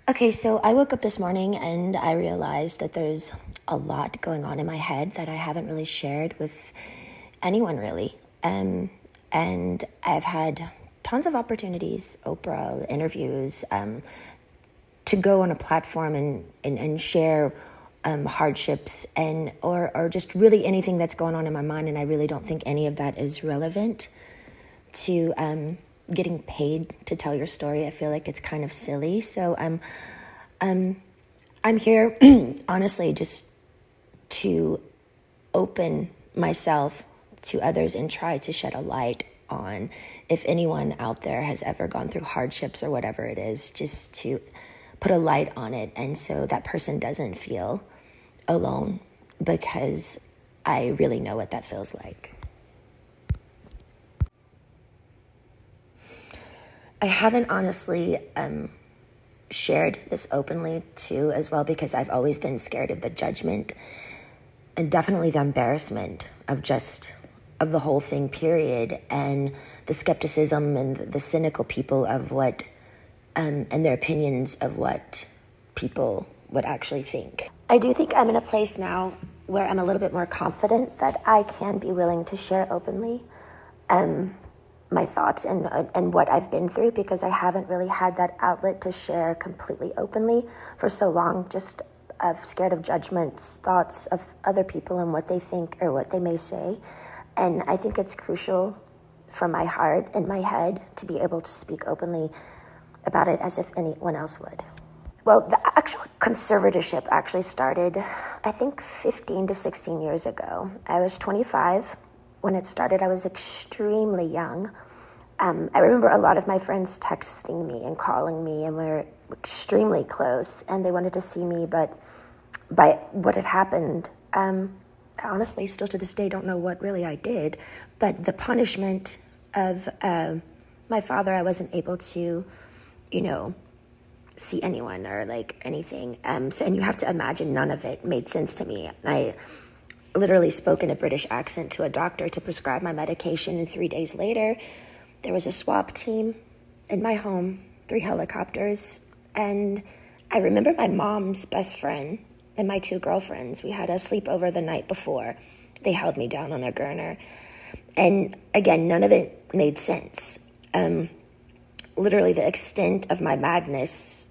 Okay, so I woke up this morning and I realized that there's a lot going on in my head that I haven't really shared with anyone really. And I've had tons of opportunities, Oprah, interviews, to go on a platform and share hardships or just really anything that's going on in my mind. And I really don't think any of that is relevant to getting paid to tell your story. I feel like it's kind of silly. So I'm here honestly just to open myself to others and try to shed a light on if anyone out there has ever gone through hardships or whatever it is, just to put a light on it. And so that person doesn't feel alone, because I really know what that feels like. I haven't honestly shared this openly too as well, because I've always been scared of the judgment and definitely the embarrassment of the whole thing, period, and the skepticism and the cynical people of what and their opinions of what people would actually think. I do think I'm in a place now where I'm a little bit more confident that I can be willing to share openly my thoughts and what I've been through, because I haven't really had that outlet to share completely openly for so long, just scared of judgments, thoughts of other people and what they think or what they may say. And I think it's crucial for my heart and my head to be able to speak openly about it as if anyone else would. Well, the actual conservatorship actually started, I think, 15 to 16 years ago. I was 25 when it started. I was extremely young. I remember a lot of my friends texting me and calling me, and we were extremely close, and they wanted to see me, but by what had happened, I honestly still to this day don't know what really I did, but the punishment of my father, I wasn't able to, see anyone or like anything. And you have to imagine none of it made sense to me. I literally spoke in a British accent to a doctor to prescribe my medication, and 3 days later, there was a swap team in my home, 3 helicopters, and I remember my mom's best friend and my 2 girlfriends. We had a sleepover the night before. They held me down on a gurner. And again, none of it made sense. Literally, the extent of my madness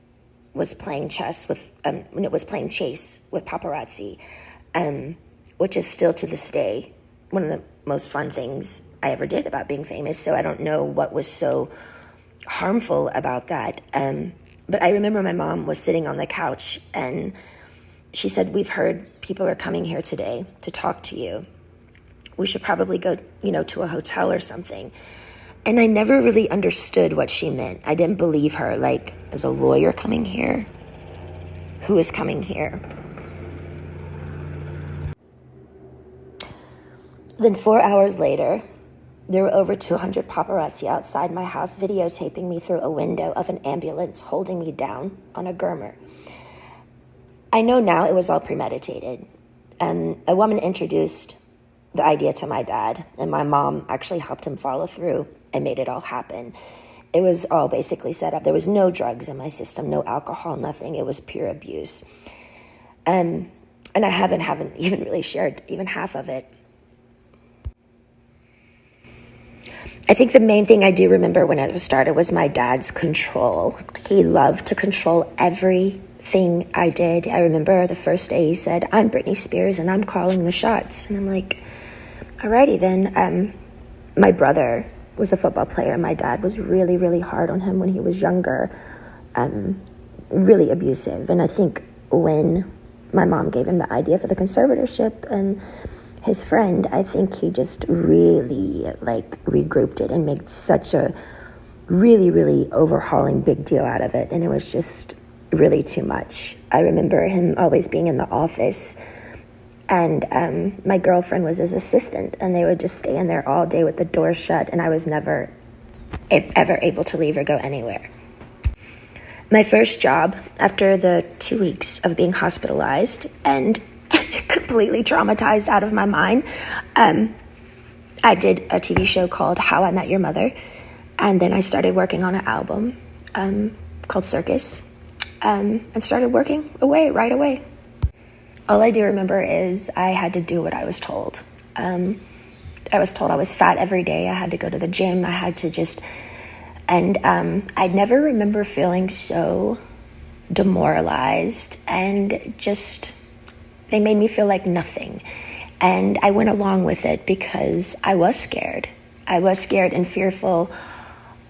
was playing chess with, when it was playing chase with paparazzi, which is still to this day one of the most fun things I ever did about being famous. So I don't know what was so harmful about that. But I remember my mom was sitting on the couch and she said, "We've heard people are coming here today to talk to you. We should probably go, to a hotel or something." And I never really understood what she meant. I didn't believe her. Like, is a lawyer coming here? Who is coming here? Then 4 hours later, there were over 200 paparazzi outside my house videotaping me through a window of an ambulance holding me down on a gurner. I know now it was all premeditated. A woman introduced the idea to my dad, and my mom actually helped him follow through and made it all happen. It was all basically set up. There was no drugs in my system, no alcohol, nothing. It was pure abuse. And I haven't even really shared even half of it. I think the main thing I do remember when it started was my dad's control. He loved to control everything I did. I remember the first day he said, "I'm Britney Spears and I'm calling the shots." And I'm like, alrighty then. My brother was a football player. My dad was really, really hard on him when he was younger, really abusive. And I think when my mom gave him the idea for the conservatorship and his friend, I think he just really regrouped it and made such a really, really overhauling big deal out of it. And it was just really too much. I remember him always being in the office, and my girlfriend was his assistant, and they would just stay in there all day with the door shut, and I was never ever able to leave or go anywhere. My first job, after the 2 weeks of being hospitalized and completely traumatized out of my mind, I did a TV show called How I Met Your Mother, and then I started working on an album called Circus. and started working away right away. All I do remember is I had to do what I was told. I was told I was fat every day. I had to go to the gym. I had to just, and I never remember feeling so demoralized, and just, they made me feel like nothing. And I went along with it because I was scared. I was scared and fearful.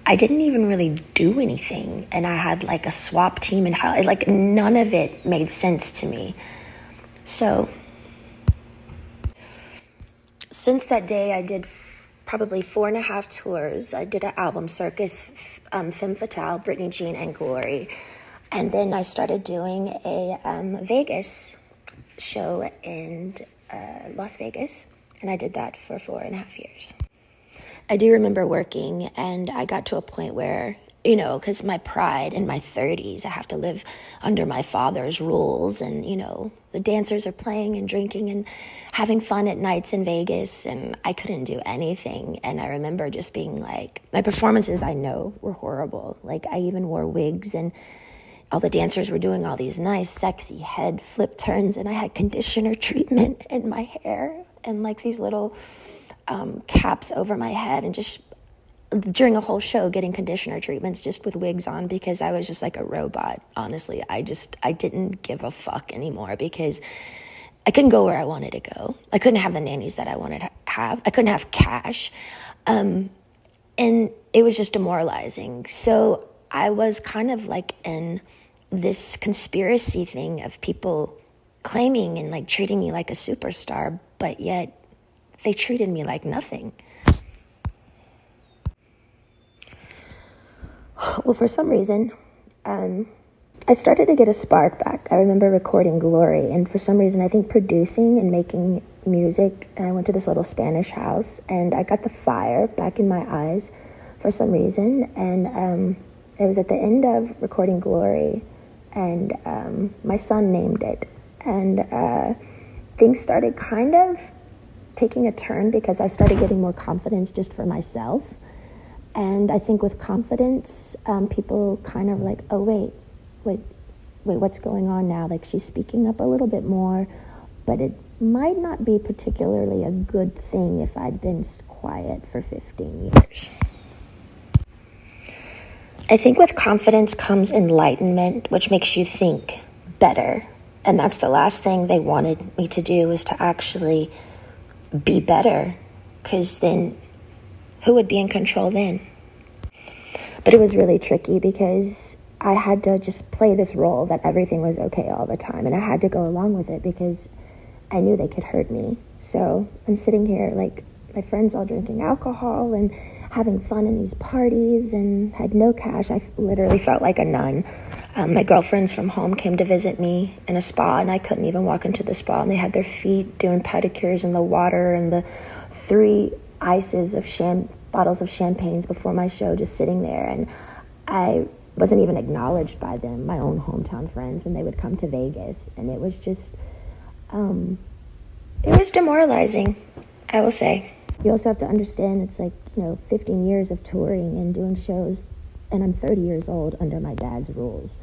I didn't even really do anything. And I had like a swap team and how, like, none of it made sense to me. So since that day, I did probably 4.5 tours. I did an album circus, Femme Fatale, Britney Jean, and Glory. And then I started doing a Vegas show in Las Vegas. And I did that for 4.5 years. I do remember working, and I got to a point where, you know, because my pride in my 30s, I have to live under my father's rules. And, you know, the dancers are playing and drinking and having fun at nights in Vegas, and I couldn't do anything. And I remember just being like, my performances, I know, were horrible. Like, I even wore wigs, and all the dancers were doing all these nice, sexy head flip turns, and I had conditioner treatment in my hair and like these little caps over my head, and just during a whole show getting conditioner treatments just with wigs on, because I was just like a robot. Honestly, I didn't give a fuck anymore, because I couldn't go where I wanted to go. I couldn't have the nannies that I wanted to have. I couldn't have cash. And it was just demoralizing. So I was kind of like in this conspiracy thing of people claiming and like treating me like a superstar, but yet they treated me like nothing. Well, for some reason, I started to get a spark back. I remember recording Glory, and for some reason, I think producing and making music, and I went to this little Spanish house, and I got the fire back in my eyes for some reason, and it was at the end of recording Glory, and my son named it, and things started kind of taking a turn, because I started getting more confidence just for myself. And I think with confidence, people kind of like, oh, wait, what's going on now? Like, she's speaking up a little bit more, but it might not be particularly a good thing if I'd been quiet for 15 years. I think with confidence comes enlightenment, which makes you think better. And that's the last thing they wanted me to do, was to actually be better, because then who would be in control then? But it was really tricky, because I had to just play this role that everything was okay all the time, and I had to go along with it because I knew they could hurt me. So I'm sitting here, like, my friends all drinking alcohol and having fun in these parties, and had no cash. I literally felt like a nun. My girlfriends from home came to visit me in a spa, and I couldn't even walk into the spa, and they had their feet doing pedicures in the water, and the 3 ices of bottles of champagnes before my show, just sitting there. And I wasn't even acknowledged by them, my own hometown friends, when they would come to Vegas. And it was just, it was demoralizing, I will say. You also have to understand, it's like, 15 years of touring and doing shows, and I'm 30 years old under my dad's rules.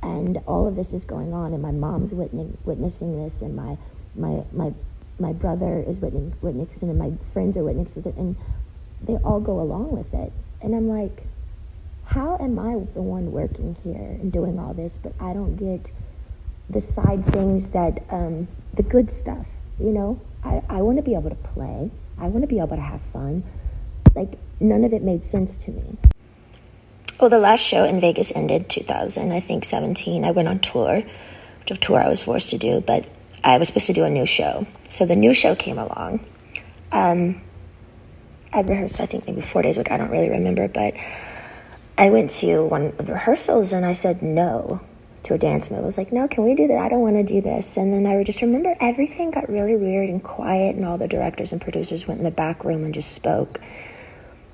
And all of this is going on, and my mom's witnessing this, and my brother is witnessing, and my friends are witnessing it, and they all go along with it. And I'm like, how am I the one working here and doing all this, but I don't get the side things that, the good stuff, I want to be able to play. I want to be able to have fun. Like, none of it made sense to me. Well, the last show in Vegas ended 2017. I went on tour, which a tour I was forced to do, but I was supposed to do a new show. So the new show came along. I'd rehearsed, I think, maybe 4 days ago. I don't really remember, but I went to one of the rehearsals, and I said no to a dance move. I was like, no, can we do that? I don't want to do this. And then I just remember everything got really weird and quiet, and all the directors and producers went in the back room and just spoke.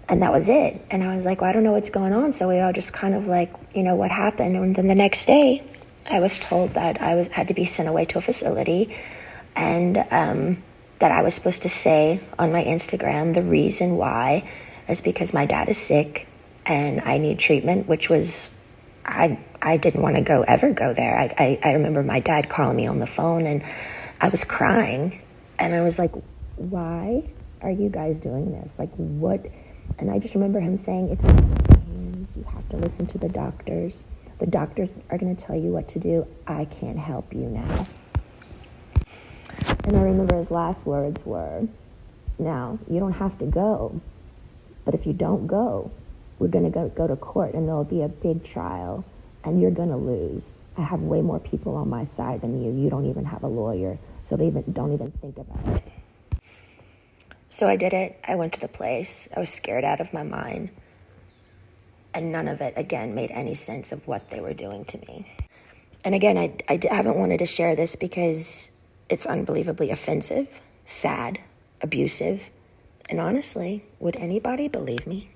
And that was it. And I was like, well, I don't know what's going on. So we all just kind of like, what happened? And then the next day, I was told that I had to be sent away to a facility, and that I was supposed to say on my Instagram the reason why is because my dad is sick and I need treatment, which was I didn't want to ever go there. I remember my dad calling me on the phone, and I was crying, and I was like, why are you guys doing this? Like, what? And I just remember him saying, it's not in your hands. You have to listen to the doctors. The doctors are going to tell you what to do. I can't help you now. And I remember his last words were, now, you don't have to go, but if you don't go, we're going to go to court, and there'll be a big trial, and you're going to lose. I have way more people on my side than you. You don't even have a lawyer, so don't even think about it. So I did it. I went to the place. I was scared out of my mind. And none of it, again, made any sense of what they were doing to me. And again, I haven't wanted to share this because it's unbelievably offensive, sad, abusive. And honestly, would anybody believe me?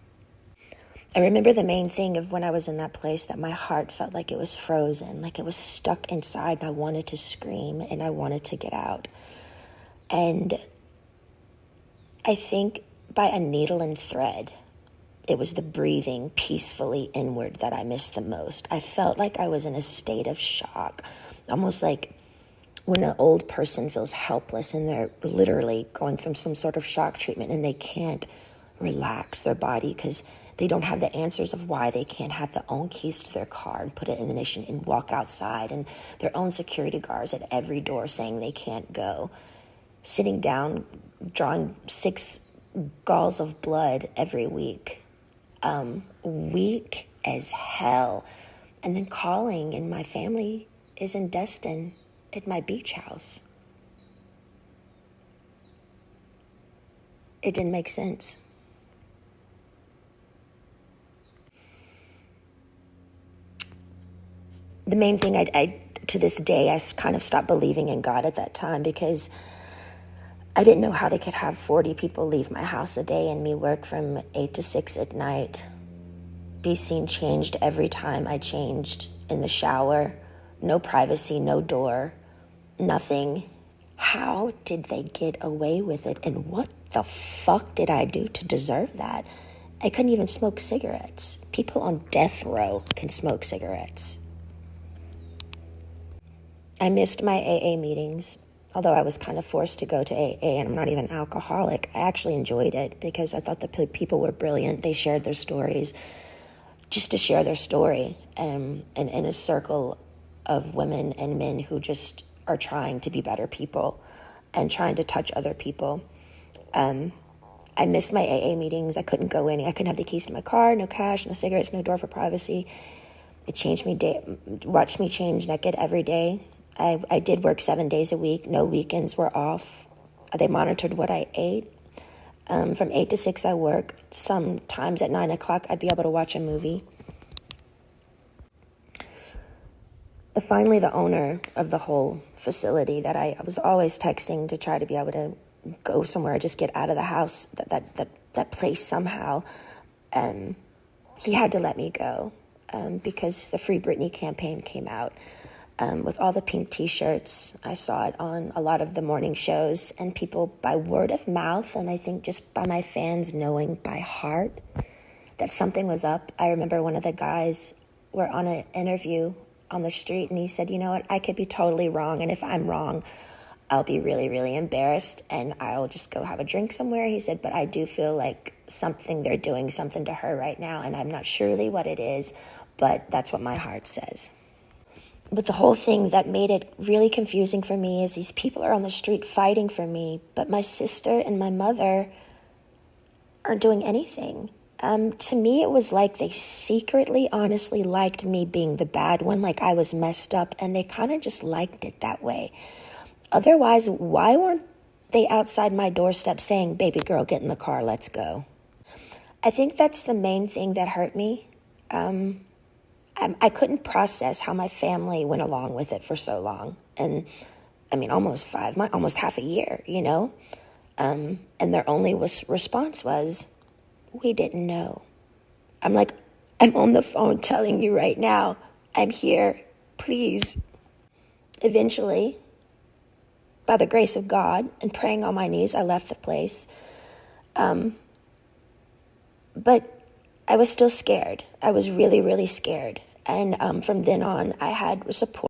I remember the main thing of when I was in that place, that my heart felt like it was frozen, like it was stuck inside, and I wanted to scream and I wanted to get out. And I think by a needle and thread, it was the breathing peacefully inward that I missed the most. I felt like I was in a state of shock, almost like when an old person feels helpless and they're literally going through some sort of shock treatment and they can't relax their body because they don't have the answers of why they can't have their own keys to their car and put it in the ignition and walk outside, and their own security guards at every door saying they can't go. Sitting down, drawing 6 galls of blood every week. Weak as hell. And then calling, and my family is in Destin at my beach house. It didn't make sense. The main thing, I to this day, I kind of stopped believing in God at that time because I didn't know how they could have 40 people leave my house a day and me work from 8 to 6 at night. Be seen changed every time I changed in the shower. No privacy, no door, nothing. How did they get away with it? And what the fuck did I do to deserve that? I couldn't even smoke cigarettes. People on death row can smoke cigarettes. I missed my AA meetings, although I was kind of forced to go to AA, and I'm not even an alcoholic. I actually enjoyed it because I thought the people were brilliant. They shared their stories just to share their story, and in a circle of women and men who just are trying to be better people and trying to touch other people. I missed my AA meetings. I couldn't go in. I couldn't have the keys to my car, no cash, no cigarettes, no door for privacy. It changed me, watched me change naked every day. I did work 7 days a week. No weekends were off. They monitored what I ate. From 8 to 6, I work. Sometimes at 9 o'clock, I'd be able to watch a movie. Finally, the owner of the whole facility that I was always texting to try to be able to go somewhere, just get out of the house, that place somehow, he had to let me go because the Free Britney campaign came out. With all the pink t-shirts. I saw it on a lot of the morning shows, and people by word of mouth, and I think just by my fans knowing by heart that something was up. I remember one of the guys were on an interview on the street, and he said, you know what, I could be totally wrong, and if I'm wrong, I'll be really, really embarrassed, and I'll just go have a drink somewhere. He said, but I do feel like they're doing something to her right now, and I'm not surely what it is, but that's what my heart says. But the whole thing that made it really confusing for me is these people are on the street fighting for me, but my sister and my mother aren't doing anything. To me, it was like they secretly, honestly liked me being the bad one, like I was messed up, and they kind of just liked it that way. Otherwise, why weren't they outside my doorstep saying, baby girl, get in the car, let's go? I think that's the main thing that hurt me. I couldn't process how my family went along with it for so long. And I mean, almost half a year, you know? And their only response was, we didn't know. I'm like, I'm on the phone telling you right now, I'm here, please. Eventually, by the grace of God and praying on my knees, I left the place. But I was still scared. I was really, really scared. And from then on, I had support.